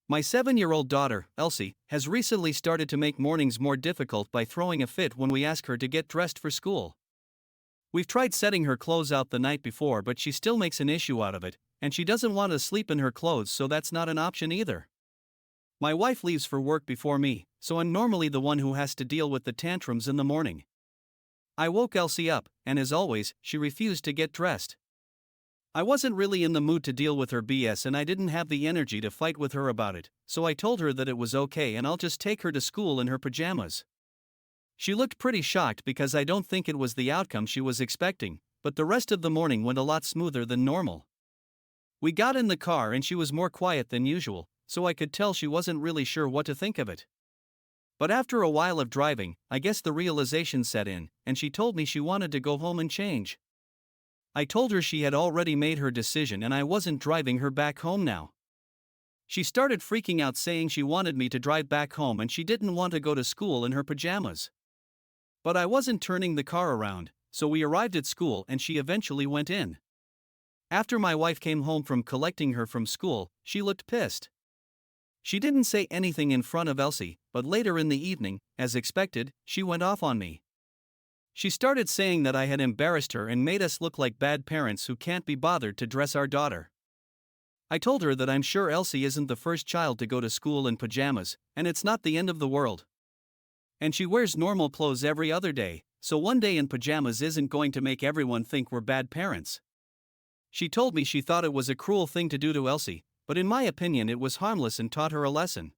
My 7-year-old daughter, Elsie, has recently started to make mornings more difficult by throwing a fit when we ask her to get dressed for school. We've tried setting her clothes out the night before, but she still makes an issue out of it, and she doesn't want to sleep in her clothes, so that's not an option either. My wife leaves for work before me, so I'm normally the one who has to deal with the tantrums in the morning. I woke Elsie up, and as always, she refused to get dressed. I wasn't really in the mood to deal with her BS, and I didn't have the energy to fight with her about it, so I told her that it was okay and I'll just take her to school in her pajamas. She looked pretty shocked because I don't think it was the outcome she was expecting, but the rest of the morning went a lot smoother than normal. We got in the car and she was more quiet than usual, so I could tell she wasn't really sure what to think of it. But after a while of driving, I guess the realization set in, and she told me she wanted to go home and change. I told her she had already made her decision and I wasn't driving her back home now. She started freaking out, saying she wanted me to drive back home and she didn't want to go to school in her pajamas. But I wasn't turning the car around, so we arrived at school and she eventually went in. After my wife came home from collecting her from school, she looked pissed. She didn't say anything in front of Elsie, but later in the evening, as expected, she went off on me. She started saying that I had embarrassed her and made us look like bad parents who can't be bothered to dress our daughter. I told her that I'm sure Elsie isn't the first child to go to school in pajamas, and it's not the end of the world. And she wears normal clothes every other day, so one day in pajamas isn't going to make everyone think we're bad parents. She told me she thought it was a cruel thing to do to Elsie, but in my opinion it was harmless and taught her a lesson.